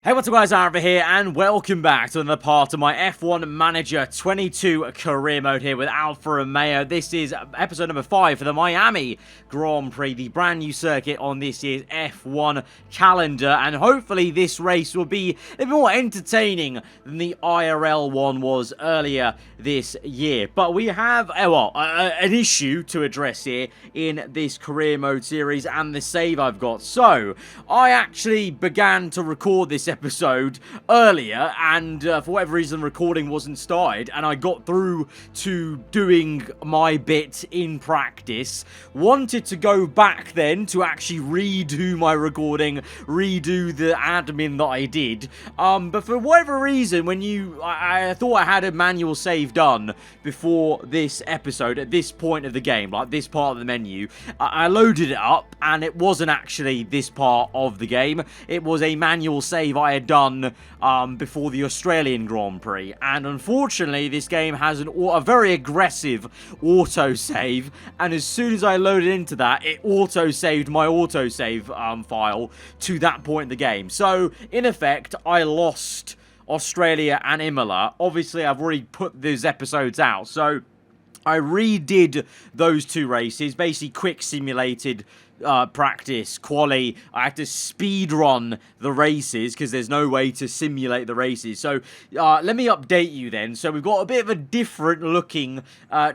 Hey, what's up guys, aarava here, and welcome back to another part of my F1 Manager 22 career mode here with Alfa Romeo. This is episode number 5 for the Miami Grand Prix, the brand new circuit on this year's F1 calendar, and hopefully this race will be a bit more entertaining than the IRL one was earlier this year. But we have, an issue to address here in this career mode series and the save I've got. So, I actually began to record this episode earlier, and for whatever reason recording wasn't started, and I got through to doing my bit in practice. Wanted to go back then to actually redo my recording, redo the admin that I did, but for whatever reason, when I thought I had a manual save done before this episode at this point of the game, like this part of the menu. I loaded it up and it wasn't actually this part of the game. It was a manual save I had done before the Australian Grand Prix, and unfortunately this game has a very aggressive autosave, and as soon as I loaded into that, it autosaved my autosave file to that point in the game. So in effect, I lost Australia and Imola. Obviously I've already put those episodes out, so I redid those two races, basically quick simulated practice, quali. I had to speed run the races because there's no way to simulate the races. So let me update you then. So we've got a bit of a different looking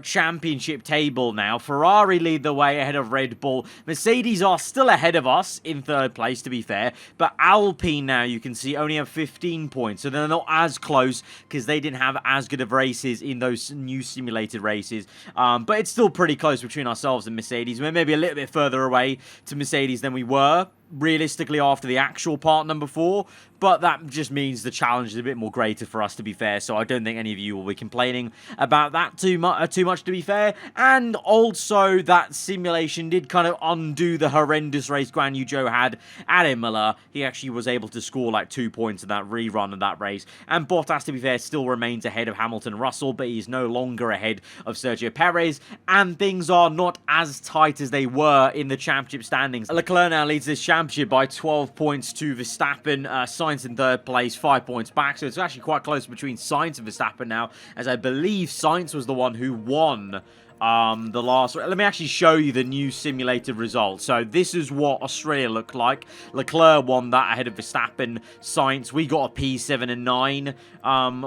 championship table now. Ferrari lead the way ahead of Red Bull. Mercedes are still ahead of us in third place, to be fair, but Alpine now, you can see, only have 15 points, so they're not as close because they didn't have as good of races in those new simulated races, but it's still pretty close between ourselves and Mercedes. We're maybe a little bit further away to Mercedes than we were realistically after the actual part number 4, but that just means the challenge is a bit more greater for us, to be fair, so I don't think any of you will be complaining about that too much, to be fair. And also that simulation did kind of undo the horrendous race Guan Yu Zhou had at Imola. He actually was able to score like 2 points in that rerun of that race, and Bottas, to be fair, still remains ahead of Hamilton and Russell, but he's no longer ahead of Sergio Perez, and things are not as tight as they were in the championship standings. Leclerc now leads this championship by 12 points to Verstappen. Sainz in third place, 5 points back, so it's actually quite close between Sainz and Verstappen now, as I believe Sainz was the one who won the last. Let me actually show you the new simulated results. So this is what Australia looked like. Leclerc won that ahead of Verstappen. Sainz, we got a P7 and 9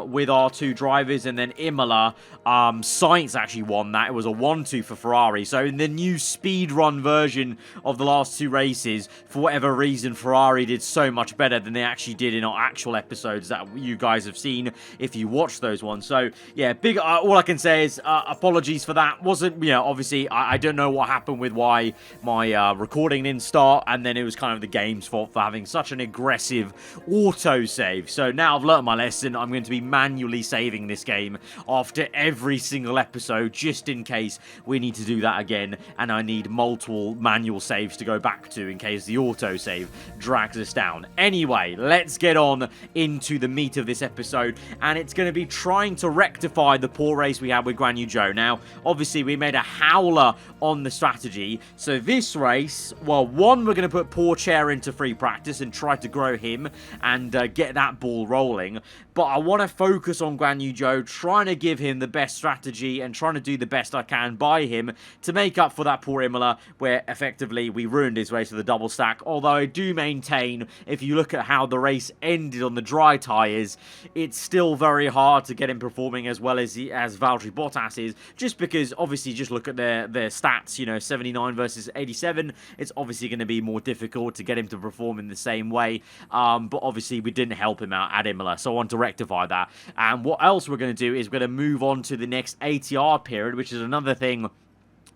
with our two drivers, and then Imola, Sainz actually won that. It was a 1-2 for Ferrari. So in the new speed run version of the last two races, for whatever reason, Ferrari did so much better than they actually did in our actual episodes that you guys have seen if you watched those ones. So yeah, big. All I can say is apologies for that. Wasn't, obviously, I don't know what happened with why my recording didn't start, and then it was kind of the game's fault for having such an aggressive autosave. So now I've learnt my lesson. I'm going to be manually saving this game after every single episode, just in case we need to do that again, and I need multiple manual saves to go back to in case the autosave drags us down. Anyway, let's get on into the meat of this episode, and it's going to be trying to rectify the poor race we had with Guan Yu Zhou. Now, obviously, we made a howler on the strategy. So this race, well, one, we're going to put Poor Chair into free practice and try to grow him and get that ball rolling. But I want to focus on Guan Yu Zhou, trying to give him the best strategy and trying to do the best I can by him to make up for that poor Imola, where effectively we ruined his race with a double stack. Although I do maintain, if you look at how the race ended on the dry tyres, it's still very hard to get him performing as well as Valtteri Bottas is, just because obviously just look at their stats, 79 versus 87. It's obviously going to be more difficult to get him to perform in the same way, but obviously we didn't help him out at Imola, so I want to rectify that. And what else we're going to do is we're going to move on to the next ATR period, which is another thing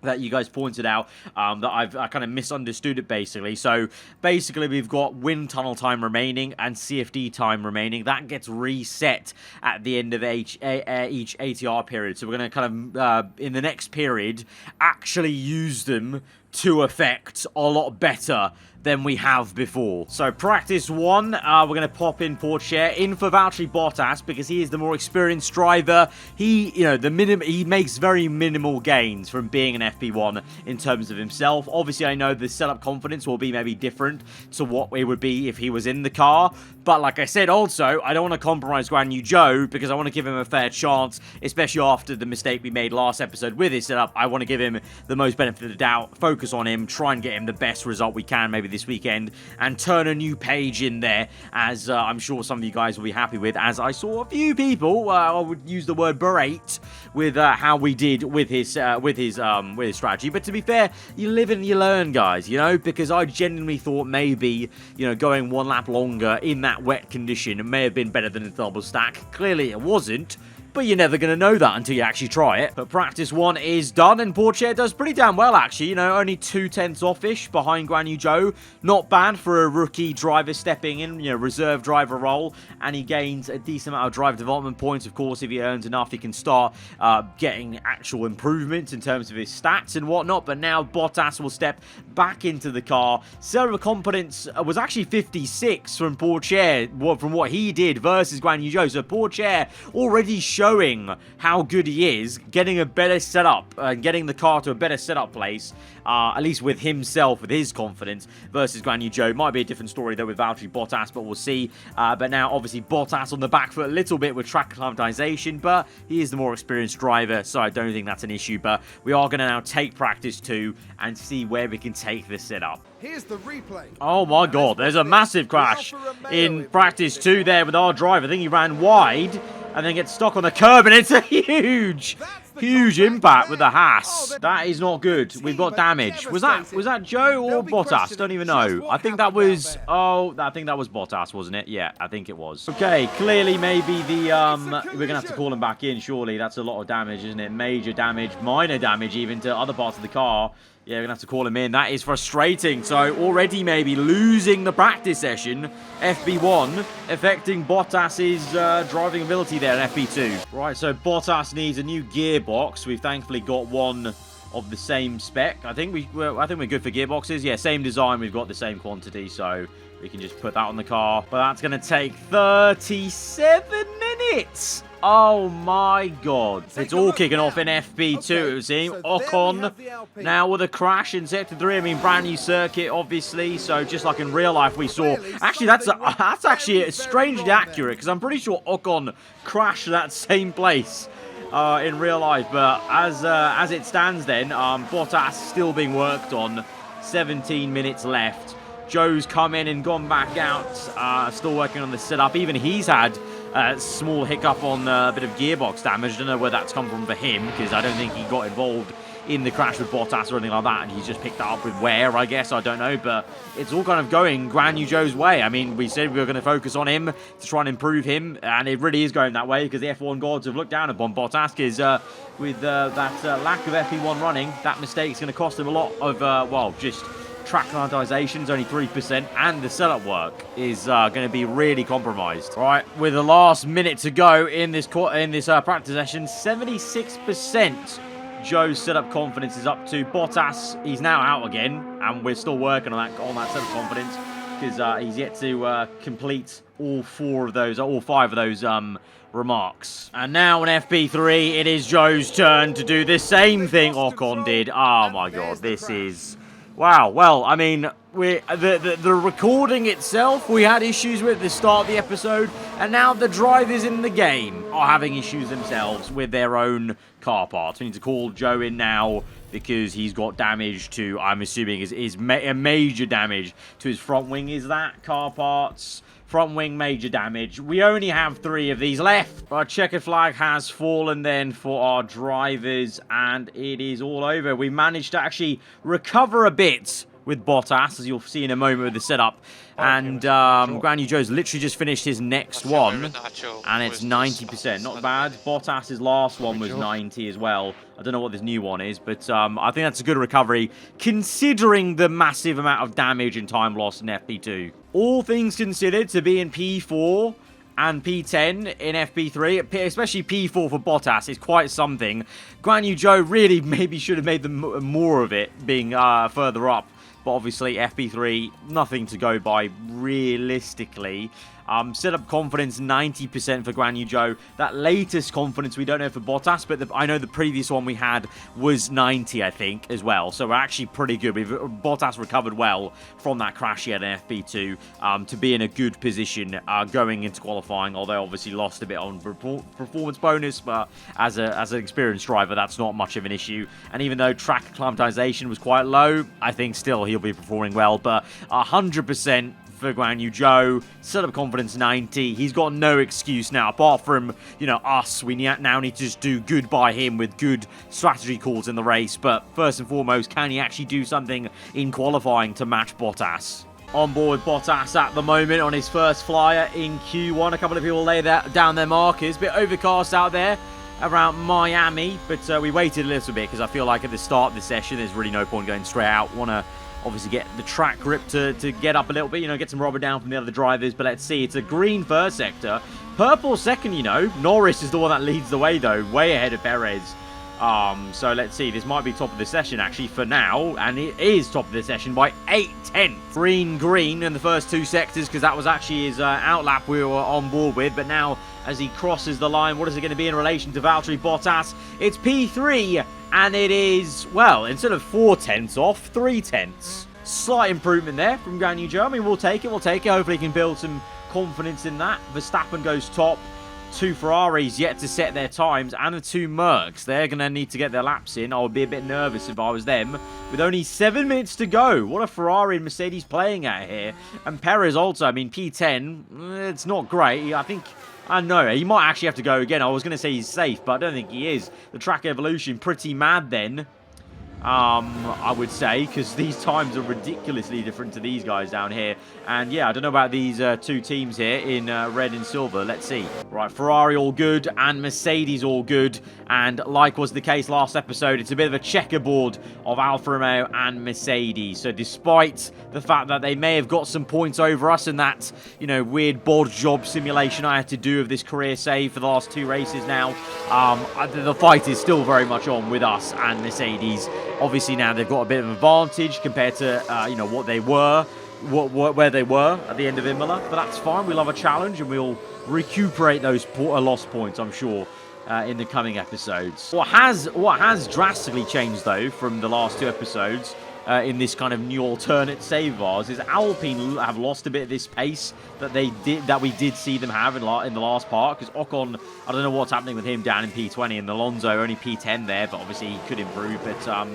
that you guys pointed out, that I kind of misunderstood it, basically. So basically we've got wind tunnel time remaining and CFD time remaining. That gets reset at the end of each ATR period. So we're going to kind of in the next period actually use them to effect a lot better than we have before. So practice 1, we're going to pop in Portier in for Valtteri Bottas because he is the more experienced driver. He, he makes very minimal gains from being an FP1 in terms of himself. Obviously, I know the setup confidence will be maybe different to what it would be if he was in the car. But like I said, also, I don't want to compromise Guan Yu Zhou because I want to give him a fair chance, especially after the mistake we made last episode with his setup. I want to give him the most benefit of the doubt, focus on him, try and get him the best result we can maybe this weekend, and turn a new page in there, as I'm sure some of you guys will be happy with, as I saw a few people, I would use the word berate, with how we did with his strategy. But to be fair, you live and you learn, guys, because I genuinely thought maybe, going one lap longer in that wet condition, it may have been better than a double stack. Clearly it wasn't. But you're never going to know that until you actually try it. But practice 1 is done, and Portier does pretty damn well, actually. Only 2/10 off-ish behind Guan Yu Zhou. Not bad for a rookie driver stepping in, reserve driver role. And he gains a decent amount of driver development points. Of course, if he earns enough, he can start getting actual improvements in terms of his stats and whatnot. But now Bottas will step back into the car. Server confidence was actually 56 from Portier, from what he did versus Guan Yu Zhou. So Portier already showing how good he is, getting a better setup, getting the car to a better setup place, at least with himself, with his confidence, versus Guan Yu Zhou. Might be a different story, though, with Valtteri Bottas, but we'll see. But now, obviously, Bottas on the back foot a little bit with track acclimatization, but he is the more experienced driver, so I don't think that's an issue. But we are going to now take practice 2 and see where we can take this setup. Here's the replay. Oh my god, there's a massive crash in practice 2 there with our driver. I think he ran wide and then gets stuck on the curb, and it's a huge impact with the Haas. That is not good. We've got damage. Was that Joe or Bottas? Don't even know. I think that was Bottas, wasn't it? Yeah, I think it was. Okay, clearly maybe we're gonna have to call him back in, surely. That's a lot of damage, isn't it? Major damage, minor damage even to other parts of the car. Yeah, we're going to have to call him in. That is frustrating. So already maybe losing the practice session, FB1, affecting Bottas's driving ability there in FB2. Right, so Bottas needs a new gearbox. We've thankfully got one of the same spec. I think we're good for gearboxes. Yeah, same design. We've got the same quantity, so we can just put that on the car. But that's going to take 37 minutes. Oh my god. It's all kicking off in FP2, it would seem. Ocon now with a crash in Sector 3. I mean, brand new circuit, obviously. So just like in real life we saw. Actually, that's actually strangely accurate, because I'm pretty sure Ocon crashed that same place in real life. But as it stands then, Bottas still being worked on. 17 minutes left. Joe's come in and gone back out. Still working on the setup. Even he's had a small hiccup on a bit of gearbox damage. I don't know where that's come from for him, because I don't think he got involved in the crash with Bottas or anything like that, and he's just picked that up with wear, I guess. I don't know, but it's all kind of going Guan Yu Zhou's way. I mean, we said we were going to focus on him to try and improve him, and it really is going that way, because the F1 gods have looked down upon Bottas, because with that lack of FP1 running, that mistake is going to cost him a lot of, well, just track acclimatization is only 3%, and the setup work is going to be really compromised. All right, with the last minute to go in this practice session, 76% Joe's setup confidence is up to. Bottas, he's now out again, and we're still working on that setup confidence, because he's yet to complete all 5 of those remarks. And now in FP3, it is Joe's turn to do the same thing Ocon did. Oh my god, this is... Wow, well, I mean, the recording itself, we had issues with at the start of the episode, and now the drivers in the game are having issues themselves with their own car parts. We need to call Joe in now, because he's got damage to, I'm assuming, is major damage to his front wing. Is that car parts? Front wing, major damage. We only have 3 of these left. Our checkered flag has fallen then for our drivers, and it is all over. We managed to actually recover a bit with Bottas, as you'll see in a moment with the setup. And Guan Yu Zhou's literally just finished his next one, and it's 90%. Not bad. Bottas's last one was 90 as well. I don't know what this new one is, but I think that's a good recovery, considering the massive amount of damage and time lost in FP2. All things considered, to be in P4 and P10 in FP3, especially P4 for Bottas, is quite something. Guan Yu Zhou really maybe should have made more of it being further up. But obviously, FP3, nothing to go by realistically. Setup confidence, 90% for Guan Yu Zhou. That latest confidence, we don't know for Bottas, but I know the previous one we had was 90, I think, as well. So we're actually pretty good. Bottas recovered well from that crash he had in FP2 to be in a good position going into qualifying, although obviously lost a bit on performance bonus, but as an experienced driver, that's not much of an issue. And even though track acclimatization was quite low, I think still he'll be performing well, but 100% for Guan Yu Zhou, setup confidence 90. He's got no excuse now, apart from, you know, us. We now need to just do good by him with good strategy calls in the race. But first and foremost, can he actually do something in qualifying to match Bottas? On board Bottas at the moment on his first flyer in Q1. A couple of people lay down their markers. Bit overcast out there around Miami, but we waited a little bit because I feel like at the start of the session, there's really no point going straight out. Want to obviously get the track grip to get up a little bit, you know, get some rubber down from the other drivers. But let's see, it's a green first sector, purple second, you know. Norris is the one that leads the way, though, way ahead of Perez. So let's see, this might be top of the session, actually, for now. And it is top of the session by 8/10. Green in the first two sectors, because that was actually his outlap we were on board with. But now, as he crosses the line, what is it going to be in relation to Valtteri Bottas? It's P3, and it is, well, instead of 4/10 off, 3/10. Slight improvement there from Guan Yu Zhou. I mean, we'll take it. Hopefully he can build some confidence in that. Verstappen goes top. Two Ferraris yet to set their times, and the two Mercs. They're going to need to get their laps in. I would be a bit nervous if I was them. With only 7 minutes to go. What a Ferrari and Mercedes playing at here. And Perez also, I mean, P10, it's not great. I think, I don't know, he might actually have to go again. I was going to say he's safe, but I don't think he is. The track evolution, pretty mad then. I would say, because these times are ridiculously different to these guys down here. And yeah, I don't know about these two teams here in red and silver. Let's see. Right, Ferrari all good and Mercedes all good. And like was the case last episode, it's a bit of a checkerboard of Alfa Romeo and Mercedes. So despite the fact that they may have got some points over us in that, you know, weird bod job simulation I had to do of this career save for the last two races now, the fight is still very much on with us and Mercedes. Obviously now they've got a bit of an advantage compared to, you know, what they were, where they were at the end of Imola. But that's fine. We love a challenge, and we'll recuperate those lost points, I'm sure, in the coming episodes. What has drastically changed, though, from the last two episodes in this kind of new alternate save of ours is Alpine have lost a bit of this pace that we did see them have in the last part. Because Ocon, I don't know what's happening with him down in P20, and Alonso only P10 there, but obviously he could improve. But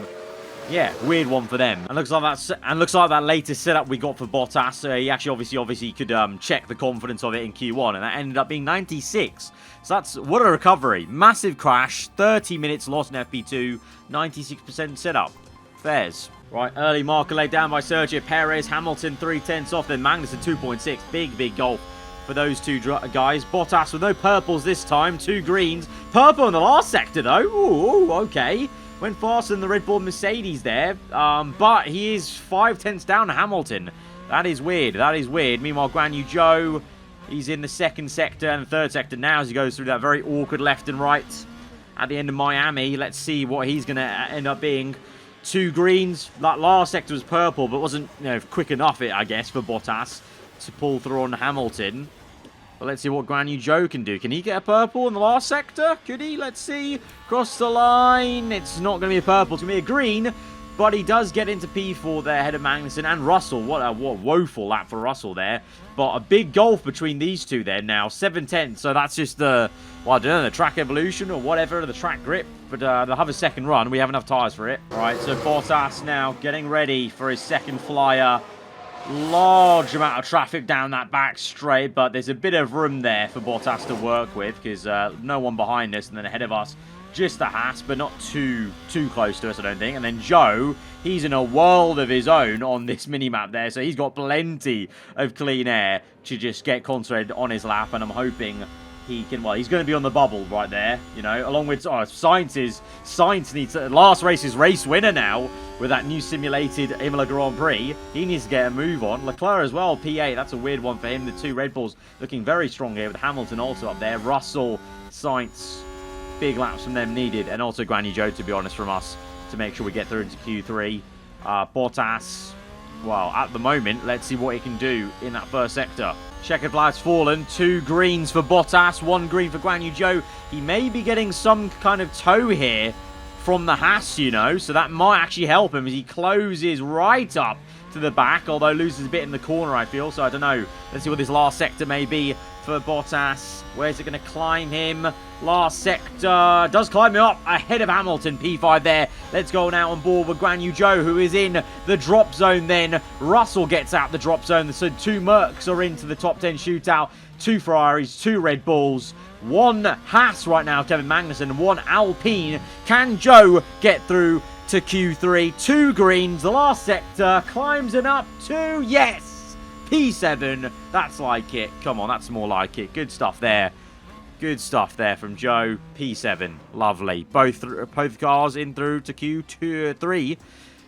yeah, weird one for them. And looks like that latest setup we got for Bottas. He actually obviously could check the confidence of it in Q1, and that ended up being 96. So that's, what a recovery. Massive crash, 30 minutes lost in FP2, 96% setup. Fairs. Right, early marker laid down by Sergio Perez. Hamilton 3/10 off, then Magnussen 2.6. Big gulf for those two guys. Bottas with no purples this time, two greens. Purple in the last sector though. Ooh, okay. Went faster than the Red Bull Mercedes there, but he is 5/10 down Hamilton. That is weird. Meanwhile, Guan Yu Zhou, he's in the second sector and the third sector now as he goes through that very awkward left and right at the end of Miami. Let's see what he's going to end up being. Two greens. That last sector was purple, but wasn't, you know, quick enough, I guess, for Bottas to pull through on Hamilton. But let's see what Guan Yu Zhou can do. Can he get a purple in the last sector? Could he? Let's see. Cross the line. It's not going to be a purple. It's going to be a green. But he does get into P4 there ahead of Magnussen and Russell. What a woeful lap for Russell there. But a big gulf between these two there now. 7/10. So that's just the, well, I don't know, the track evolution or whatever, the track grip. But they'll have a second run. We have enough tyres for it. All right, so Bottas now getting ready for his second flyer. Large amount of traffic down that back straight, but there's a bit of room there for Bottas to work with because no one behind us, and then ahead of us, just a Haas, but not too close to us, I don't think. And then Zhou, he's in a world of his own on this mini-map there, so he's got plenty of clean air to just get concentrated on his lap, and I'm hoping he can, well, he's going to be on the bubble right there, you know, along with, Sainz needs, last race's race winner now. with that new simulated Imola Grand Prix. He needs to get a move on. Leclerc as well, P8. That's a weird one for him. The two Red Bulls looking very strong here with Hamilton also up there. Russell, Sainz, big laps from them needed. And also Guan Yu Zhou, to be honest, from us to make sure we get through into Q3. Bottas, well, at the moment, let's see what he can do in that first sector. Checkered flag's fallen. 2 greens for Bottas, 1 green for Guan Yu Zhou. He may be getting some kind of tow here from the Haas, you know, so that might actually help him as he closes right up to the back, although loses a bit in the corner, I feel, so I don't know. Let's see what this last sector may be for Bottas. Where's it going to climb him? Last sector does climb him up ahead of Hamilton. P5 there. Let's go now on board with Guan Yu Zhou, who is in the drop zone then. Russell gets out the drop zone, so 2 Mercs are into the top 10 shootout. 2 Ferraris, 2 Red Bulls, 1 Haas right now, Kevin Magnussen, 1 Alpine. Can Zhou get through to Q3? 2 greens, the last sector, climbs it up to, yes, P7. That's like it. Come on, that's more like it. Good stuff there. Good stuff there from Zhou. P7, lovely. Both cars in through to Q3.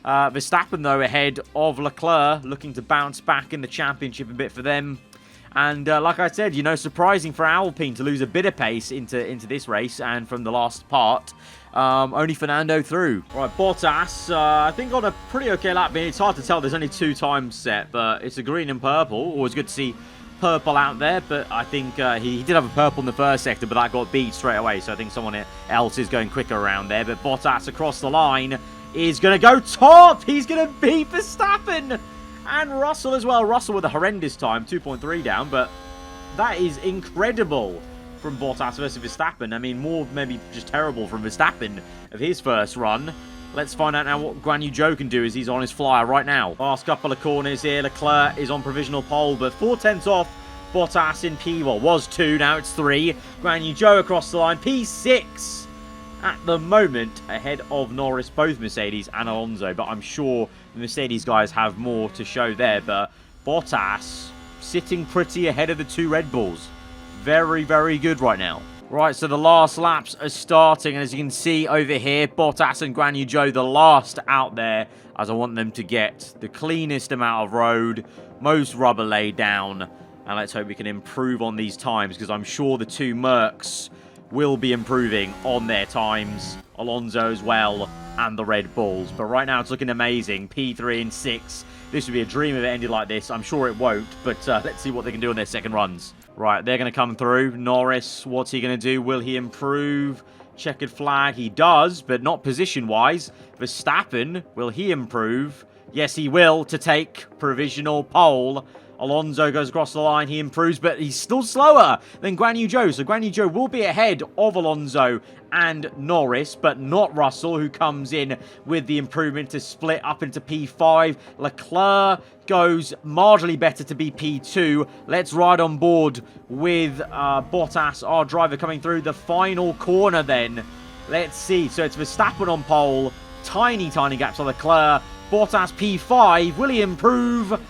Verstappen, though, ahead of Leclerc, looking to bounce back in the championship a bit for them. And like I said, you know, surprising for Alpine to lose a bit of pace into this race and from the last part. Only Fernando through. All right, Bottas, I think on a pretty okay lap. I mean, it's hard to tell. There's only 2 times set, but it's a green and purple. Always good to see purple out there, but I think he did have a purple in the first sector, but that got beat straight away. So I think someone else is going quicker around there. But Bottas across the line is going to go top. He's going to beat Verstappen. And Russell as well. Russell with a horrendous time, 2.3 down, but that is incredible from Bottas versus Verstappen. I mean, more maybe just terrible from Verstappen of his first run. Let's find out now what Guan Yu Zhou can do as he's on his flyer right now. Last couple of corners here. Leclerc is on provisional pole, but 4/10 off Bottas in P. Well, was 2, now it's 3. Guan Yu Zhou across the line, P6 at the moment, ahead of Norris, both Mercedes and Alonso. But I'm sure the Mercedes guys have more to show there. But Bottas sitting pretty ahead of the 2 Red Bulls. Very, very good right now. Right, so the last laps are starting. And as you can see over here, Bottas and Guan Yu Zhou, the last out there, as I want them to get the cleanest amount of road, most rubber laid down. And let's hope we can improve on these times, because I'm sure the 2 Mercs will be improving on their times. Alonso as well, and the Red Bulls. But right now it's looking amazing. P3 and 6. This would be a dream if it ended like this. I'm sure it won't, but let's see what they can do on their second runs. Right, they're going to come through. Norris, what's he going to do? Will he improve? Checkered flag, he does, but not position-wise. Verstappen, will he improve? Yes, he will, to take provisional pole. Alonso goes across the line, he improves, but he's still slower than Guan Yu Zhou. So Guan Yu Zhou will be ahead of Alonso and Norris, but not Russell, who comes in with the improvement to split up into P5. Leclerc goes marginally better to be P2. Let's ride on board with Bottas, our driver, coming through the final corner then. Let's see. So it's Verstappen on pole. Tiny, tiny gaps on Leclerc. Bottas P5. Will he improve?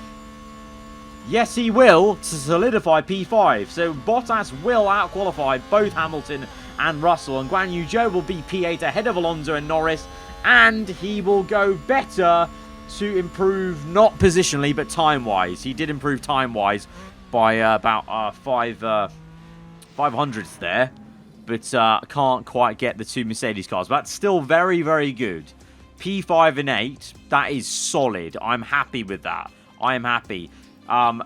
Yes, he will, to solidify P5. So Bottas will outqualify both Hamilton and Russell. And Guan Yu Zhou will be P8 ahead of Alonso and Norris. And he will go better to improve, not positionally, but time-wise. He did improve time-wise by about 500ths there. But can't quite get the 2 Mercedes cars. But that's still very, very good. P5 and 8, that is solid. I'm happy with that. I am happy.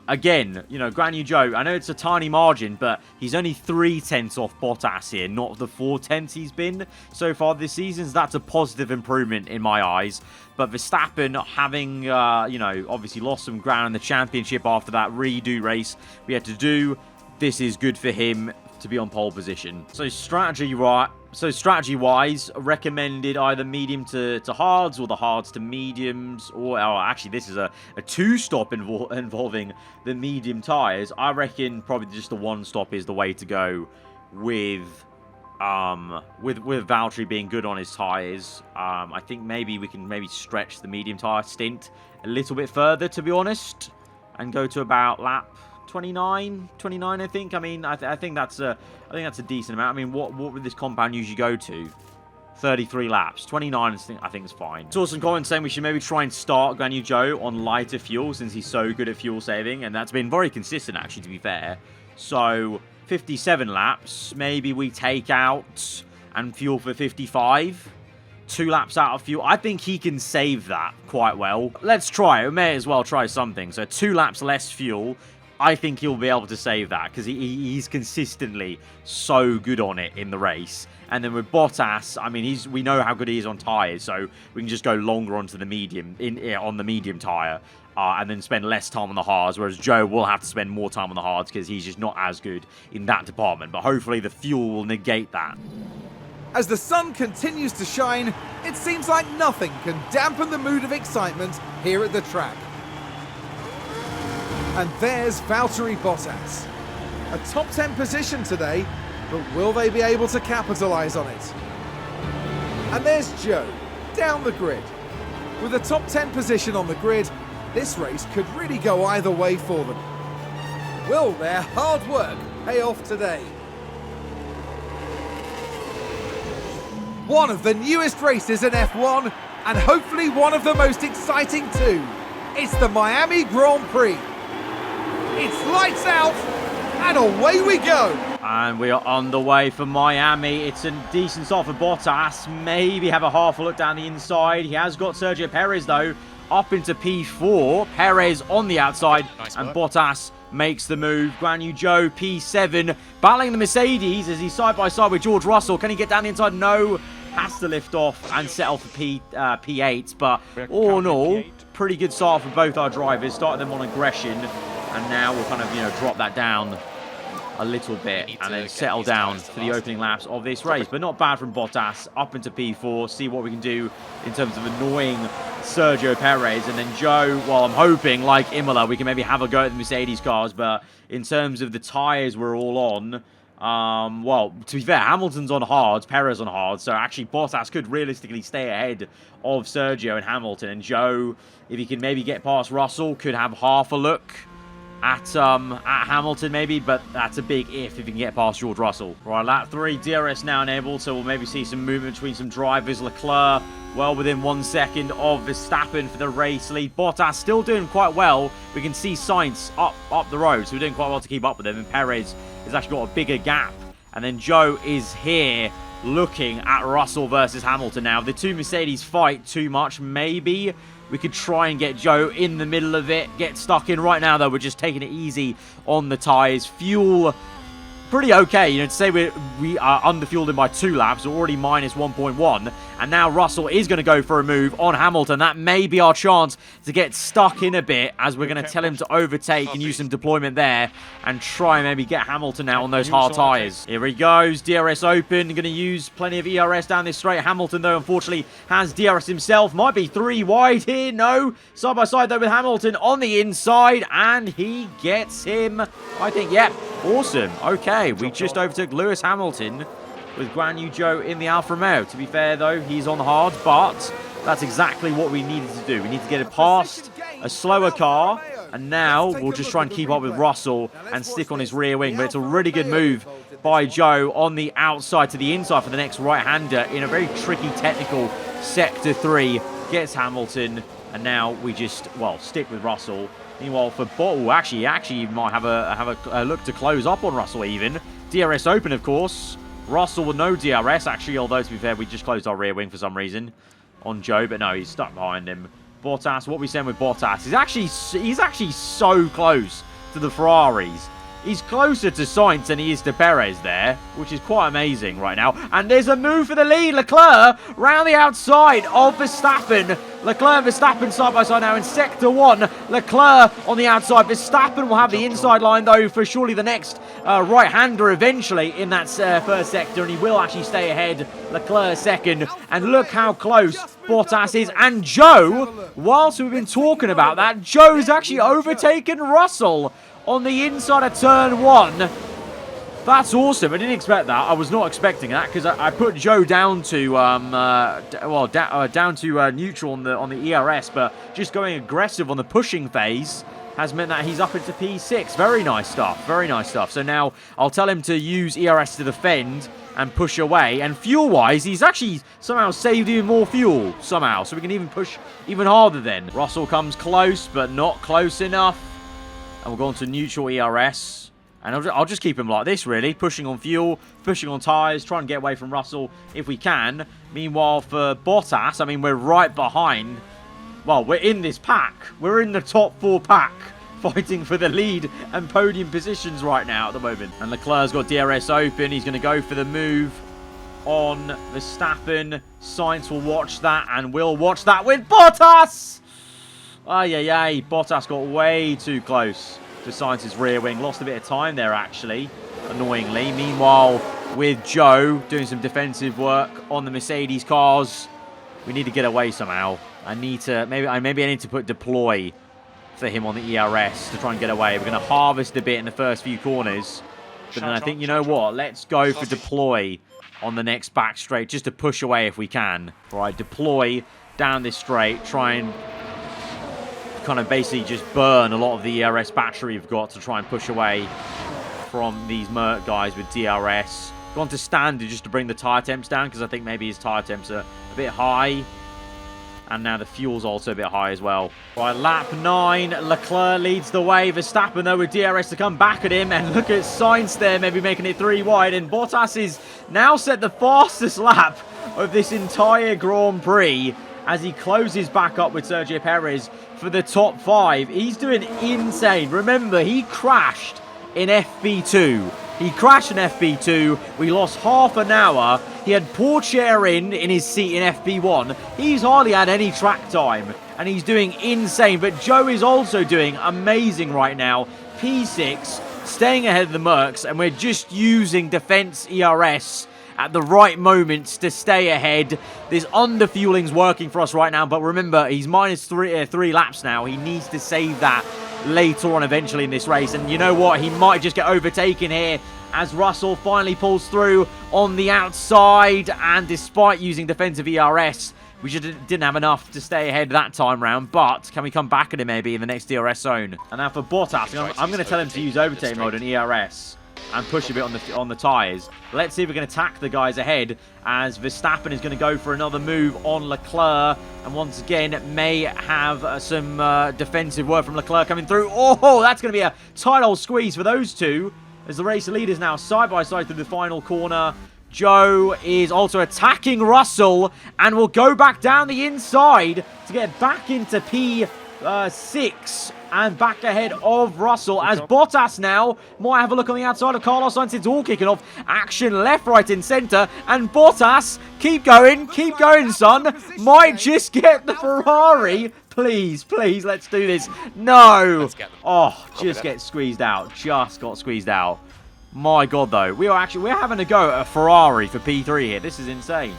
Again, you know, Guan Yu Zhou, I know it's a tiny margin, but he's only 3/10 off Bottas here, not the 4/10 he's been so far this season. So that's a positive improvement in my eyes. But Verstappen having, you know, obviously lost some ground in the championship after that redo race we had to do. This is good for him to be on pole position. So strategy-wise, recommended either medium to hards or the hards to mediums. Or actually, this is a 2-stop involving the medium tyres. I reckon probably just the 1-stop is the way to go with Valtteri being good on his tyres. I think maybe we can stretch the medium tyre stint a little bit further, to be honest, and go to about lap 29, I think. I mean, I think that's a decent amount. I mean, what would this compound usually go to? 33 laps. 29, I think is fine. Saw some comments saying we should maybe try and start Guan Yu Zhou on lighter fuel since he's so good at fuel saving. And that's been very consistent, actually, to be fair. So, 57 laps. Maybe we take out and fuel for 55. 2 laps out of fuel. I think he can save that quite well. Let's try it. We may as well try something. So, 2 laps less fuel. I think he'll be able to save that because he's consistently so good on it in the race. And then with Bottas, I mean, we know how good he is on tyres, so we can just go longer onto the medium on the medium tyre, and then spend less time on the hards. Whereas Zhou will have to spend more time on the hards because he's just not as good in that department. But hopefully the fuel will negate that. As the sun continues to shine, it seems like nothing can dampen the mood of excitement here at the track. And there's Valtteri Bottas. A top 10 position today, but will they be able to capitalise on it? And there's Zhou, down the grid. With a top 10 position on the grid, this race could really go either way for them. Will their hard work pay off today? One of the newest races in F1, and hopefully one of the most exciting too. It's the Miami Grand Prix. It's lights out, and away we go. And we are on the way for Miami. It's a decent start for Bottas. Maybe have a half a look down the inside. He has got Sergio Perez, though, up into P4. Perez on the outside, and Bottas makes the move. Guan Yu Zhou, P7, battling the Mercedes as he's side by side with George Russell. Can he get down the inside? No. Has to lift off and settle for P8. But all in all, pretty good start for both our drivers. Started them on aggression. And now we'll kind of, drop that down a little bit and then settle down for the opening laps of this race. But not bad from Bottas, up into P4, see what we can do in terms of annoying Sergio Perez. And then Zhou, well, I'm hoping, like Imola, we can maybe have a go at the Mercedes cars. But in terms of the tyres we're all on, well, to be fair, Hamilton's on hards, Perez on hards. So actually Bottas could realistically stay ahead of Sergio and Hamilton. And Zhou, if he can maybe get past Russell, could have half a look at Hamilton maybe, but that's a big if he can get past George Russell. Right, lap 3, DRS now enabled, so we'll maybe see some movement between some drivers. Leclerc well within 1 second of Verstappen for the race lead. Bottas still doing quite well. We can see Sainz up the road, so we're doing quite well to keep up with him, and Perez has actually got a bigger gap. And then Zhou is here looking at Russell versus Hamilton now. The two Mercedes fight too much, maybe we could try and get Zhou in the middle of it, get stuck in. Right now, though, we're just taking it easy on the tyres. Fuel, pretty okay. To say we are underfueled him by 2 laps, we're already minus 1.1. And now Russell is going to go for a move on Hamilton. That may be our chance to get stuck in a bit, as we're going to tell him to overtake and use some deployment there and try and maybe get Hamilton out on those hard tyres. Here he goes, DRS open, going to use plenty of ERS down this straight. Hamilton, though, unfortunately has DRS himself. Might be 3 wide here, no. Side by side, though, with Hamilton on the inside, and he gets him, I think, yep. Awesome. Okay, we just overtook Lewis Hamilton with Guan Yu Zhou in the Alfa Romeo. To be fair, though, he's on hard, but that's exactly what we needed to do. We need to get it past a slower car, and now we'll just try and keep up with Russell and stick on his rear wing. But it's a really good move by Zhou on the outside to the inside for the next right-hander in a very tricky technical Sector 3. Gets Hamilton, and now we just, well, stick with Russell. Meanwhile, for Bottle, actually, you might have a look to close up on Russell even. DRS open, of course. Russell with no DRS, actually, although, to be fair, we just closed our rear wing for some reason on Zhou, but no, he's stuck behind him. Bottas, what we saying with Bottas? He's actually so close to the Ferraris. He's closer to Sainz than he is to Perez there, which is quite amazing right now. And there's a move for the lead. Leclerc round the outside of Verstappen. Leclerc and Verstappen side by side now in Sector 1. Leclerc on the outside. Verstappen will have the inside line, though, for surely the next right-hander eventually in that first sector. And he will actually stay ahead. Leclerc second. And look how close Bottas is. And Zhou, whilst we've been talking about that, Zhou's actually overtaken Russell on the inside of turn 1. That's awesome. I didn't expect that. I was not expecting that because I put Zhou down to down to neutral on the ERS, but just going aggressive on the pushing phase has meant that he's up into P6. Very nice stuff. Very nice stuff. So now I'll tell him to use ERS to defend and push away. And fuel-wise, he's actually somehow saved even more fuel, somehow. So we can even push even harder then. Russell comes close, but not close enough. And we'll go on to neutral ERS. And I'll just keep him like this, really. Pushing on fuel, pushing on tyres, trying to get away from Russell if we can. Meanwhile, for Bottas, I mean, we're right behind. Well, we're in this pack. We're in the top 4 pack, fighting for the lead and podium positions right now at the moment. And Leclerc's got DRS open. He's going to go for the move on Verstappen. Sainz will watch that, and we'll watch that with Bottas. Ay. Bottas got way too close to Sainz's rear wing. Lost a bit of time there, actually, annoyingly. Meanwhile, with Joe doing some defensive work on the Mercedes cars, we need to get away somehow. Maybe I need to put deploy for him on the ERS to try and get away. We're going to harvest a bit in the first few corners. But then I think, you know what? Let's go for deploy on the next back straight just to push away if we can. Right, deploy down this straight. Try and kind of basically just burn a lot of the ERS battery we've got to try and push away from these Merc guys with DRS. Gone to standard just to bring the tyre temps down because I think maybe his tyre temps are a bit high. And now the fuel's also a bit high as well. Right, lap 9. Leclerc leads the way. Verstappen, though, with DRS to come back at him. And look at Sainz there, maybe making it 3 wide. And Bottas is now set the fastest lap of this entire Grand Prix as he closes back up with Sergio Perez for the top 5. He's doing insane. Remember, he crashed in FP2. He crashed in FP2. We lost half an hour. He had poor chair in his seat in FP1. He's hardly had any track time. And he's doing insane. But Joe is also doing amazing right now. P6, staying ahead of the Mercs. And we're just using defense ERS at the right moments to stay ahead. This underfueling's working for us right now. But remember, he's minus three laps now. He needs to save that later on eventually in this race. And you know what? He might just get overtaken here as Russell finally pulls through on the outside. And despite using defensive ERS, we just didn't have enough to stay ahead that time round. But can we come back at him maybe in the next DRS zone? And now for Bottas, I'm going to tell him to use overtake mode and ERS and push a bit on the tyres. Let's see if we can attack the guys ahead as Verstappen is going to go for another move on Leclerc. And once again, may have some defensive work from Leclerc coming through. Oh, that's going to be a tight old squeeze for those two as the race leaders now side by side through the final corner. Joe is also attacking Russell and will go back down the inside to get back into P6 and back ahead of Russell as Bottas now might have a look on the outside of Carlos Sainz. It's all kicking off. Action left, right, and centre. And Bottas, keep going, son. Might just get the Ferrari. Please, let's do this. No. Oh, just get squeezed out. Just got squeezed out. My God, though. We're having a go at a Ferrari for P3 here. This is insane.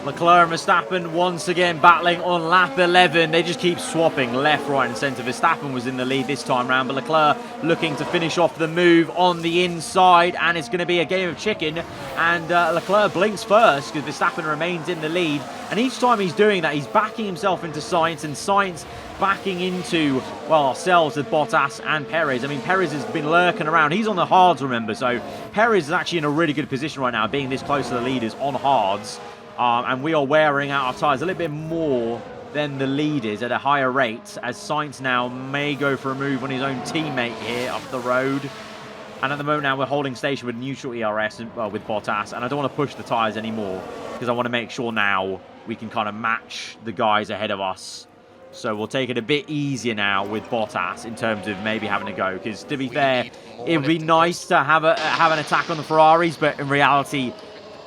Leclerc and Verstappen once again battling on lap 11. They just keep swapping left, right, and centre. Verstappen was in the lead this time round, but Leclerc looking to finish off the move on the inside, and it's going to be a game of chicken. And Leclerc blinks first because Verstappen remains in the lead. And each time he's doing that, he's backing himself into Sainz, and Sainz backing into, well, ourselves with Bottas and Perez. I mean, Perez has been lurking around. He's on the hards, remember, so Perez is actually in a really good position right now, being this close to the leaders on hards. And we are wearing out our tyres a little bit more than the leaders at a higher rate, as Sainz now may go for a move on his own teammate here up the road. And at the moment now we're holding station with neutral ERS and, well, with Bottas, and I don't want to push the tyres anymore because I want to make sure now we can kind of match the guys ahead of us. So we'll take it a bit easier now with Bottas in terms of maybe having a go. Because to be fair, it would be nice to have an attack on the Ferraris, but in reality,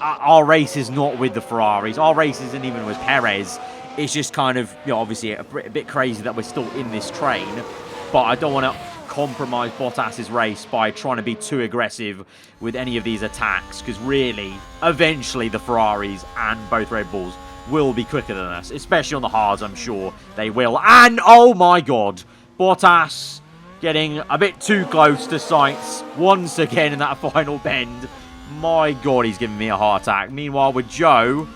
our race is not with the Ferraris. Our race isn't even with Perez. It's just kind of, you know, obviously a bit crazy that we're still in this train. But I don't want to compromise Bottas's race by trying to be too aggressive with any of these attacks. Because really, eventually the Ferraris and both Red Bulls will be quicker than us, especially on the hards. I'm sure they will. And oh my God, Bottas getting a bit too close to Sainz once again in that final bend. My God, he's giving me a heart attack. Meanwhile, with Joe,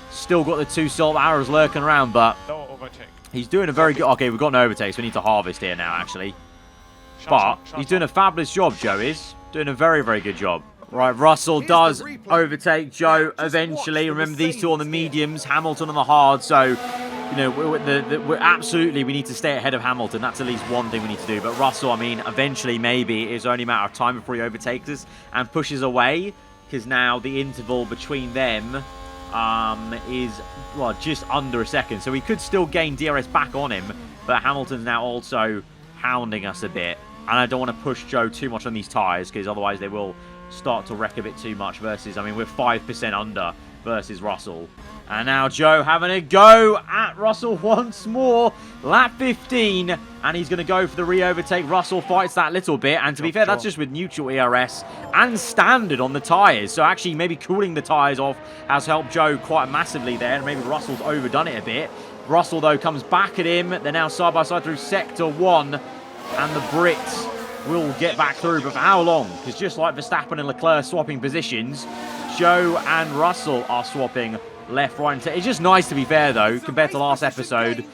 still got the two silver arrows lurking around, but he's doing a very good. Okay, we've got no overtakes. We need to harvest here now, actually. But he's doing a fabulous job. Joe is doing a very, very good job. Right, Russell Here's does the replay. overtake Joe Now, just eventually. watch the Remember, these two on the Mercedes mediums, Hamilton on the hard. So, you know, we're absolutely, we need to stay ahead of Hamilton. That's at least one thing we need to do. But Russell, I mean, eventually maybe it's only a matter of time before he overtakes us and pushes away. Because now the interval between them is, well, just under a second. So we could still gain DRS back on him. But Hamilton's now also hounding us a bit. And I don't want to push Joe too much on these tyres, because otherwise they will start to wreck a bit too much versus, I mean, we're 5% under versus Russell. And now Joe having a go at Russell once more. Lap 15, and he's going to go for the re-overtake. Russell fights that little bit, and to be fair, that's just with neutral ERS and standard on the tyres. So actually, maybe cooling the tyres off has helped Joe quite massively there, and maybe Russell's overdone it a bit. Russell, though, comes back at him. They're now side-by-side through Sector 1, and the Brits will get back through, but for how long? Because just like Verstappen and Leclerc swapping positions, Joe and Russell are swapping left, right, and it's just nice, to be fair, though, compared to last episode,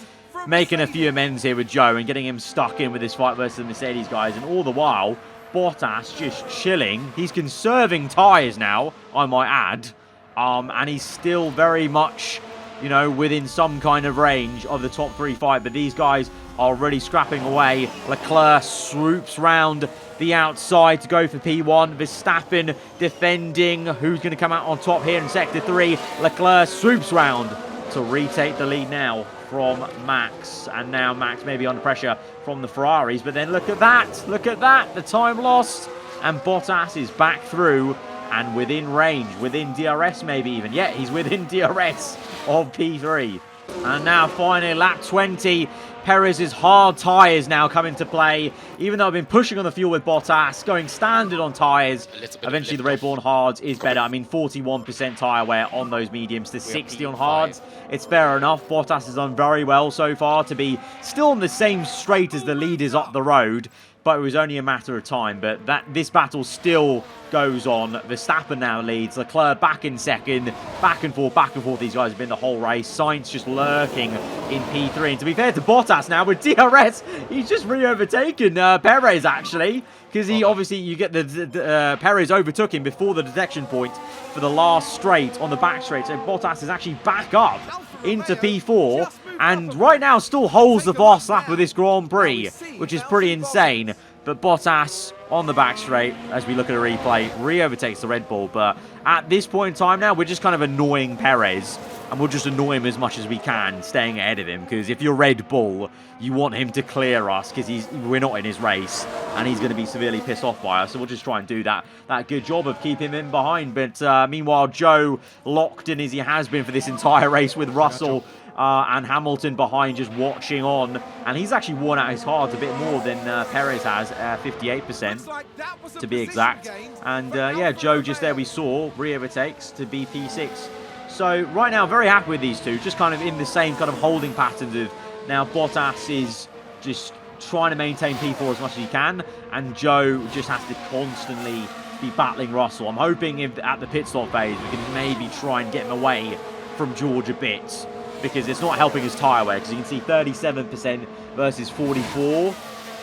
making a few amends here with Joe and getting him stuck in with this fight versus the Mercedes guys, and all the while, Bottas just chilling. He's conserving tyres now, I might add, and he's still very much, you know, within some kind of range of the top 3 fight, but these guys are really scrapping away. Leclerc swoops round the outside to go for P1. Verstappen defending. Who's going to come out on top here in Sector 3? Leclerc swoops round to retake the lead now from Max. And now Max may be under pressure from the Ferraris. But then look at that. Look at that. The time lost. And Bottas is back through and within range. Within DRS maybe even. Yeah, he's within DRS of P3. And now finally lap 20. Perez's hard tyres now come into play. Even though I've been pushing on the fuel with Bottas, going standard on tyres, eventually the Red Bull on hards is better. I mean, 41% tyre wear on those mediums to 60 on hards. It's fair enough. Bottas has done very well so far to be still on the same straight as the leaders up the road. But it was only a matter of time. But this battle still goes on. Verstappen now leads. Leclerc back in second. Back and forth, back and forth. These guys have been the whole race. Sainz just lurking in P3. And to be fair to Bottas now, with DRS, he's just re-overtaken Perez, actually. Because he obviously, you get the Perez overtook him before the detection point for the last straight on the back straight. So Bottas is actually back up into P4. And right now still holds the last lap of this Grand Prix, which is pretty insane. But Bottas on the back straight, as we look at a replay, re-overtakes the Red Bull. But at this point in time now, we're just kind of annoying Perez. And we'll just annoy him as much as we can, staying ahead of him. Because if you're Red Bull, you want him to clear us, because we're not in his race. And he's going to be severely pissed off by us. So we'll just try and do that good job of keeping him in behind. But meanwhile, Joe, locked in as he has been for this entire race with Russell and Hamilton behind, just watching on. And he's actually worn out his hards a bit more than Perez has, 58% to be exact. And yeah, Joe just there we saw re-overtakes to be P6. So right now, very happy with these two, just kind of in the same kind of holding patterns of now Bottas is just trying to maintain P4 as much as he can, and Joe just has to constantly be battling Russell. I'm hoping if at the pit stop phase we can maybe try and get him away from George a bit, because it's not helping his tyre wear, because you can see 37% versus 44.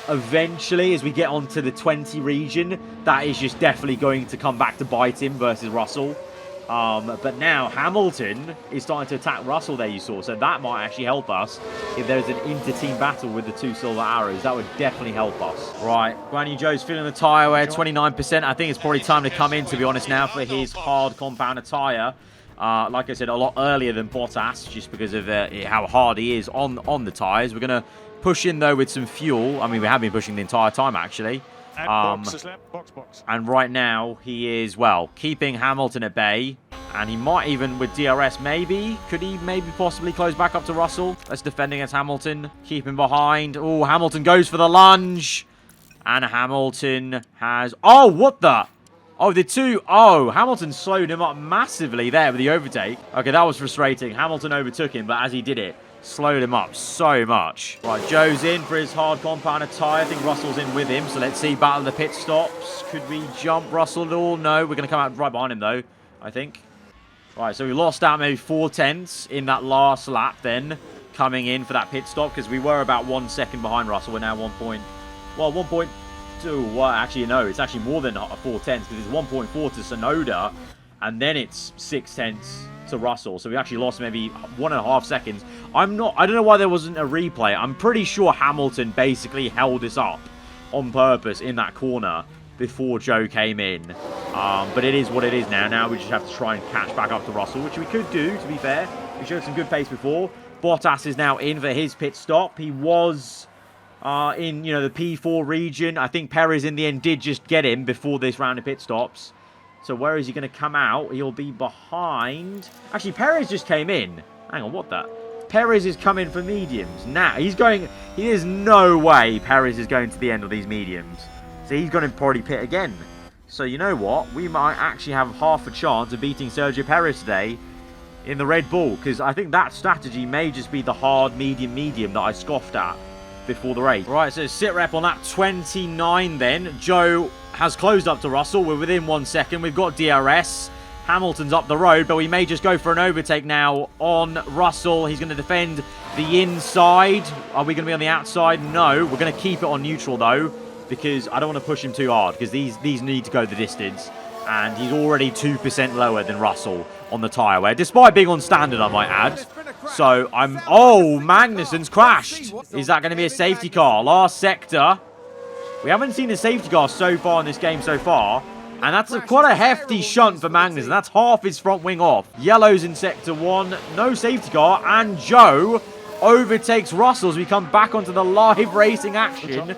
Eventually, as we get onto the 20 region, that is just definitely going to come back to bite him versus Russell. But now Hamilton is starting to attack Russell there, you saw. So that might actually help us if there's an inter-team battle with the 2 silver arrows. That would definitely help us. Right, Guan Yu Zhou's feeling the tyre wear, 29%. I think it's probably time to come in, to be honest, now for his hard compounder tyre. Like I said, a lot earlier than Bottas, just because of how hard he is on the tyres. We're going to push in, though, with some fuel. I mean, we have been pushing the entire time, actually. And right now, he is, well, keeping Hamilton at bay. And he might even, with DRS, maybe, could he maybe possibly close back up to Russell? Let's defend against Hamilton. Keep him behind. Oh, Hamilton goes for the lunge. And Hamilton has, oh, what the? Oh, the two, oh, Hamilton slowed him up massively there with the overtake. Okay, that was frustrating. Hamilton overtook him, but as he did it, slowed him up so much. Right, Joe's in for his hard compounder tyre. I think Russell's in with him, so let's see, battle of the pit stops. Could we jump Russell at all? No, we're going to come out right behind him, though, I think. Right, so we lost out maybe 4 tenths in that last lap then, coming in for that pit stop, because we were about 1 second behind Russell. We're now 1.2 well, actually, no, it's actually more than 4 tenths because it's 1.4 to Sonoda, and then it's 6 tenths to Russell. So we actually lost maybe 1.5 seconds. I don't know why there wasn't a replay. I'm pretty sure Hamilton basically held us up on purpose in that corner before Joe came in. But it is what it is now. Now we just have to try and catch back up to Russell, which we could do, to be fair. We showed some good pace before. Bottas is now in for his pit stop. He was in, the P4 region. I think Perez in the end did just get him before this round of pit stops. So where is he going to come out? He'll be behind. Actually, Perez just came in. Hang on, what the? Perez is coming for mediums. Now, there's no way Perez is going to the end of these mediums. So he's going to probably pit again. So you know what? We might actually have half a chance of beating Sergio Perez today in the Red Bull. Because I think that strategy may just be the hard medium that I scoffed at before the race. Right, so sit rep on lap 29 then. Joe has closed up to Russell. We're within 1 second. We've got DRS. Hamilton's up the road, but we may just go for an overtake now on Russell. He's going to defend the inside. Are we going to be on the outside? No. We're going to keep it on neutral, though, because I don't want to push him too hard, because these need to go the distance. And he's already 2% lower than Russell on the tyre wear, despite being on standard, I might add. So oh, Magnussen's crashed. Is that going to be a safety car? Last sector. We haven't seen a safety car so far in this game so far. And that's quite a hefty shunt for Magnussen. That's half his front wing off. Yellow's in sector 1. No safety car. And Joe overtakes Russell as we come back onto the live racing action.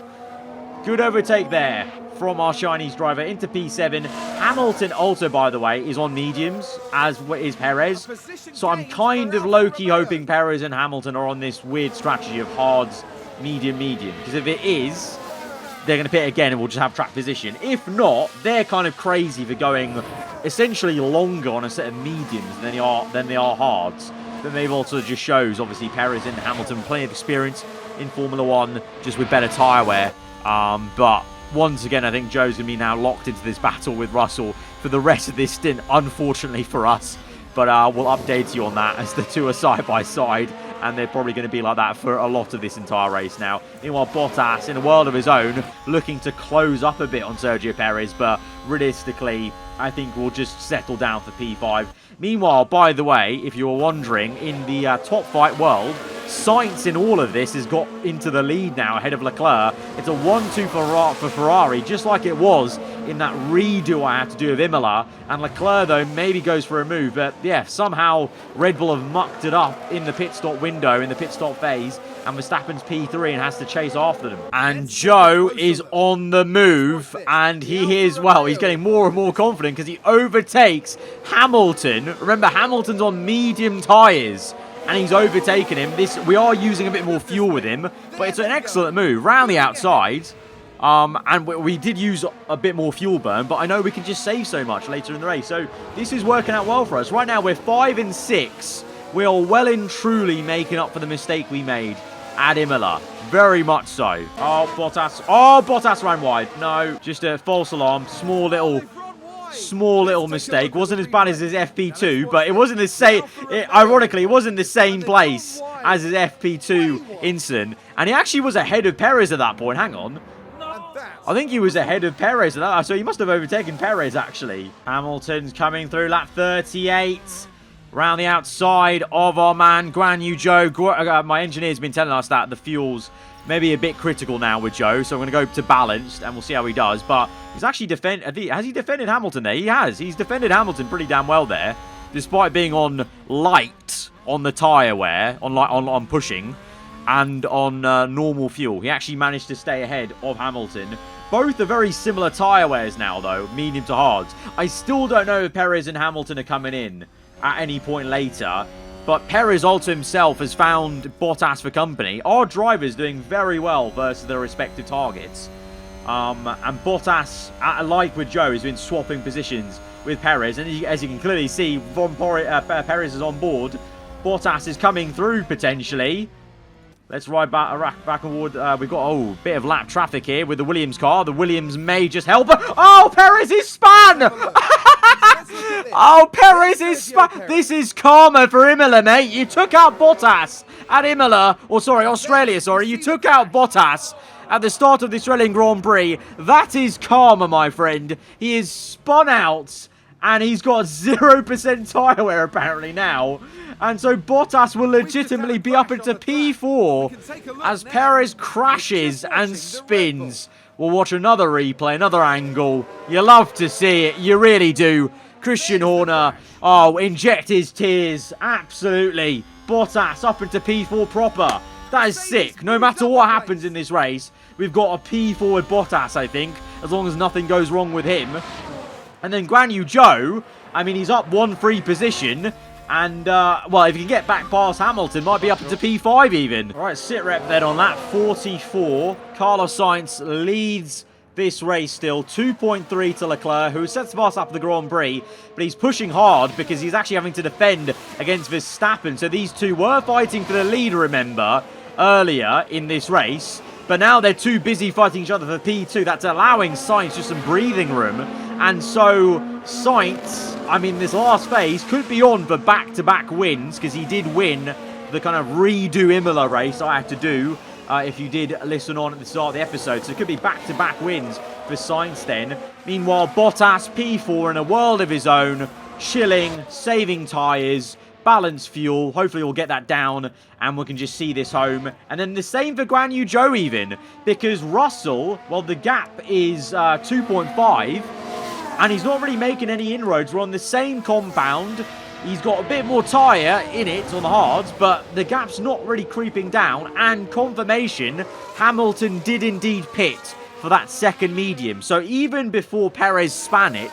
Good overtake there from our Chinese driver into P7. Hamilton also, by the way, is on mediums, as is Perez. So I'm kind of low-key hoping Perez and Hamilton are on this weird strategy of hards, medium. Because if it is, they're going to pit again and we'll just have track position. If not, they're kind of crazy for going essentially longer on a set of mediums than they are hards. But maybe also just shows, obviously, Perez and Hamilton plenty of experience in Formula 1, just with better tyre wear. But once again, I think Joe's going to be now locked into this battle with Russell for the rest of this stint, unfortunately for us. But we'll update you on that as the two are side by side. And they're probably going to be like that for a lot of this entire race now. Meanwhile, Bottas, in a world of his own, looking to close up a bit on Sergio Perez. But realistically, I think we'll just settle down for P5. Meanwhile, by the way, if you were wondering, in the top fight world, Sainz in all of this has got into the lead now ahead of Leclerc. It's a 1-2 for Ferrari, just like it was in that redo I had to do of Imola. And Leclerc, though, maybe goes for a move. But yeah, somehow Red Bull have mucked it up in the pit stop window, in the pit stop phase. And Verstappen's P3 and has to chase after them. And Joe is on the move. And he is, well, he's getting more and more confident because he overtakes Hamilton. Remember, Hamilton's on medium tyres. And he's overtaken him. We are using a bit more fuel with him. But it's an excellent move. Round the outside. And we did use a bit more fuel burn. But I know we can just save so much later in the race. So this is working out well for us. Right now we're 5 and 6. We are well and truly making up for the mistake we made at Imola. Very much so. Oh, Bottas. Oh, Bottas ran wide. No, just a false alarm. Small little mistake. Wasn't as bad as his FP2, but it wasn't the same. Ironically, it wasn't the same place as his FP2 incident. And he actually was ahead of Perez at that point. Hang on. I think he was ahead of Perez at that. So he must have overtaken Perez, actually. Hamilton's coming through lap 38. Round the outside of our man, Guan Yu Zhou. My engineer's been telling us that the fuel's maybe a bit critical now with Joe. So I'm going to go to balanced and we'll see how he does. But he's actually has he defended Hamilton there? He has. He's defended Hamilton pretty damn well there. Despite being on light on the tyre wear, on pushing, and on normal fuel. He actually managed to stay ahead of Hamilton. Both are very similar tyre wears now, though, medium to hards. I still don't know if Perez and Hamilton are coming in at any point later. But Perez also himself has found Bottas for company. Our drivers doing very well versus their respective targets. And Bottas, like with Joe, has been swapping positions with Perez. And as you can clearly see, Perez is on board. Bottas is coming through, potentially. Let's ride back and forward. We've got a bit of lap traffic here with the Williams car. The Williams may just help. Oh, Perez is spun! Oh, Perez is spun! This is karma for Imola, mate. You took out Bottas at Imola. Or, sorry, Australia, sorry. You took out Bottas. at the start of the Australian Grand Prix. That is karma, my friend. He is spun out, and he's got 0% tyre wear apparently now. And so Bottas will legitimately be up into P4 as Perez crashes and spins. We'll watch another replay, another angle. You love to see it, you really do. Christian Horner, oh, inject his tears, absolutely. Bottas up into P4 proper. That is sick. No matter what happens in this race, we've got a P4 with Bottas, I think, as long as nothing goes wrong with him. And then Guan Yu Zhou, I mean, he's up one free position. And, well, if he can get back past Hamilton, might be up into P5 even. All right, sit rep then on that 44. Carlos Sainz leads this race still. 2.3 to Leclerc, who sets the pass up the Grand Prix. But he's pushing hard because he's actually having to defend against Verstappen. So these two were fighting for the lead, remember, earlier in this race. But now they're too busy fighting each other for P2. That's allowing Sainz just some breathing room. And so Sainz, I mean, this last phase could be on for back-to-back wins because he did win the kind of redo Imola race I had to do if you did listen on at the start of the episode. So it could be back-to-back wins for Sainz then. Meanwhile, Bottas, P4 in a world of his own, chilling, saving tyres, balance fuel. Hopefully we'll get that down and we can just see this home. And then the same for Guan Yu Zhou even, because Russell, well, the gap is 2.5 and he's not really making any inroads. We're on the same compound. He's got a bit more tyre in it on the hards, but the gap's not really creeping down. And confirmation, Hamilton did indeed pit for that second medium. So even before Perez span it,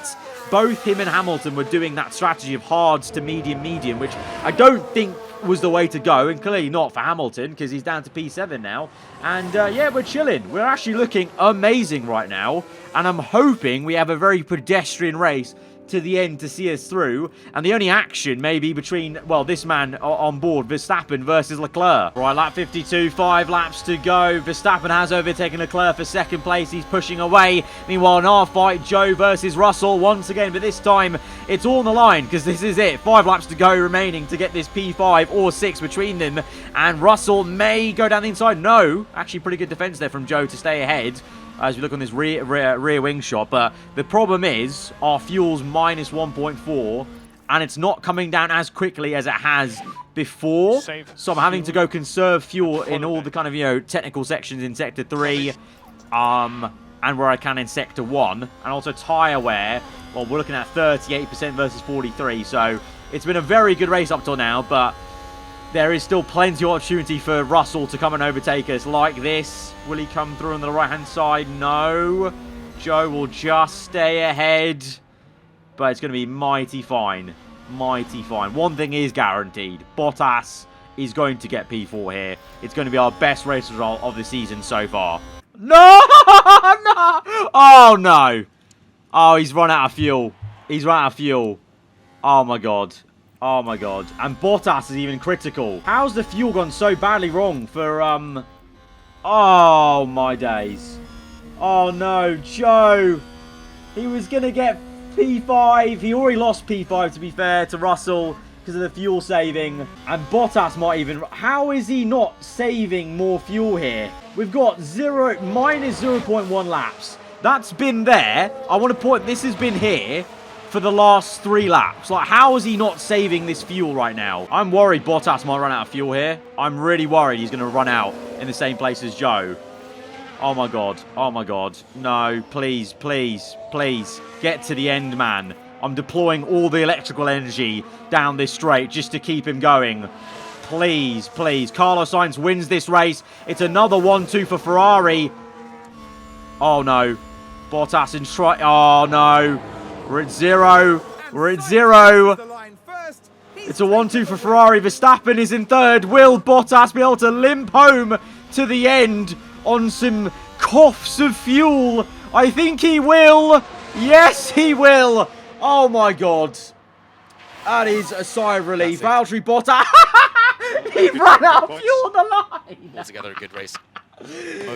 both him and Hamilton were doing that strategy of hards to medium, which I don't think was the way to go, and clearly not for Hamilton because he's down to P7 now. And yeah, we're chilling. We're actually looking amazing right now, and I'm hoping we have a very pedestrian race to the end to see us through. And the only action may be between, well, this man on board, Verstappen versus Leclerc. Right, lap 52, 5 laps to go. Verstappen has overtaken Leclerc for second place. He's pushing away. Meanwhile, in our fight, Zhou versus Russell once again, but this time it's all on the line because this is it. 5 laps to go remaining to get this P5 or 6 between them. And Russell may go down the inside. No, actually pretty good defense there from Zhou to stay ahead as we look on this rear wing shot. But the problem is our fuel's minus 1.4 and it's not coming down as quickly as it has before. So I'm having to go conserve fuel in all the kind of, you know, technical sections in Sector 3 and where I can in Sector 1. And also tyre wear, well, we're looking at 38% versus 43. So it's been a very good race up till now, but there is still plenty of opportunity for Russell to come and overtake us like this. Will he come through on the right-hand side? No. Zhou will just stay ahead. But it's going to be mighty fine. Mighty fine. One thing is guaranteed. Bottas is going to get P4 here. It's going to be our best race result of the season so far. No! No! Oh, no. Oh, he's run out of fuel. He's run out of fuel. Oh, my God. Oh my God. And Bottas is even critical. How's the fuel gone so badly wrong for, oh my days. Oh no, Zhou. He was going to get P5. He already lost P5 to be fair to Russell because of the fuel saving. And Bottas might even... How is he not saving more fuel here? We've got minus 0.1 laps. That's been there. I want to point... This has been here for the last 3 laps. Like, how is he not saving this fuel right now? I'm worried Bottas might run out of fuel here. I'm really worried he's going to run out in the same place as Zhou. Oh my God. Oh my God. No, please, please, please. Get to the end, man. I'm deploying all the electrical energy down this straight just to keep him going. Please, please. Carlos Sainz wins this race. It's another 1-2 for Ferrari. Oh no. Bottas in strike. Oh no. We're at 0. We're at 0. It's a 1-2 for Ferrari. Verstappen is in 3rd. Will Bottas be able to limp home to the end on some coughs of fuel? I think he will. Yes, he will. Oh, my God. That is a sigh of relief. Valtteri Bottas. He ran out of fuel on the line. Altogether a good race.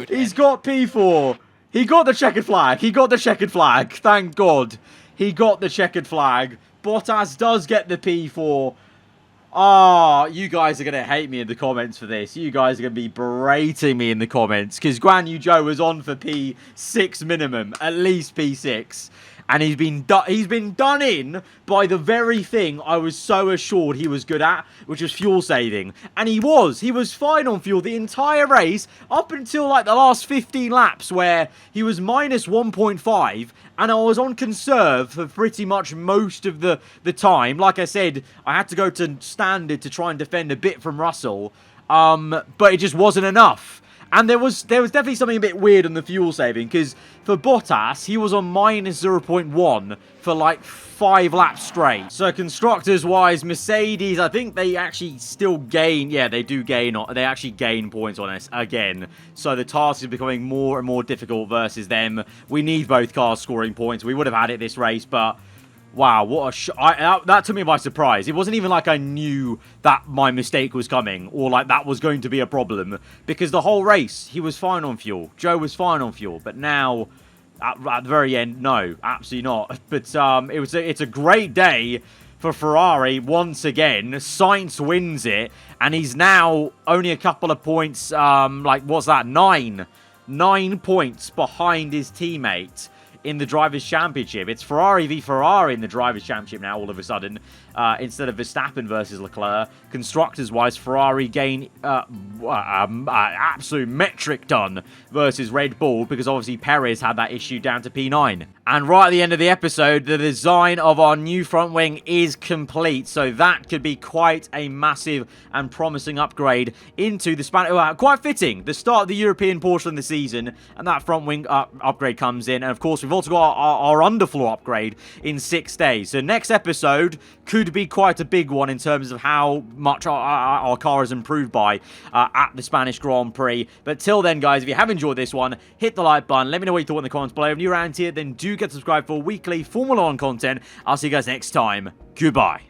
He's got P4. He got the checkered flag. He got the checkered flag. Thank God. He got the checkered flag. Bottas does get the P4. Oh, you guys are going to hate me in the comments for this. You guys are going to be berating me in the comments. Because Guan Yu Zhou was on for P6 minimum. At least P6. And he's been done in by the very thing I was so assured he was good at, which was fuel saving. And he was. He was fine on fuel the entire race up until like the last 15 laps where he was minus 1.5 and I was on conserve for pretty much most of the time. Like I said, I had to go to standard to try and defend a bit from Russell, but it just wasn't enough. And there was definitely something a bit weird on the fuel saving, because for Bottas, he was on minus 0.1 for like 5 laps straight. So constructors-wise, Mercedes, I think they actually still gain. Yeah, they do gain. They actually gain points on us again. So the task is becoming more and more difficult versus them. We need both cars scoring points. We would have had it this race, but... Wow, what a that took me by surprise. It wasn't even like I knew that my mistake was coming or like that was going to be a problem, because the whole race, he was fine on fuel. Joe was fine on fuel, but now, at the very end, no, absolutely not. But it's a great day for Ferrari once again. Sainz wins it, and he's now only a couple of points, like, what's that, 9 points behind his teammate in the Drivers' Championship. It's Ferrari v Ferrari in the Drivers' Championship now, all of a sudden, instead of Verstappen versus Leclerc. Constructors-wise, Ferrari gain absolute metric ton versus Red Bull, because obviously Perez had that issue down to P9. And right at the end of the episode, the design of our new front wing is complete, so that could be quite a massive and promising upgrade into the Spanish... quite fitting, the start of the European portion of the season, and that front wing upgrade comes in. And of course, we've also got our underfloor upgrade in 6 days. So next episode could be quite a big one in terms of how much our car has improved by at the Spanish Grand Prix. But till then, guys, if you have enjoyed this one, hit the like button. Let me know what you thought in the comments below. If you're around here, then do get subscribed for weekly Formula 1 content. I'll see you guys next time. Goodbye.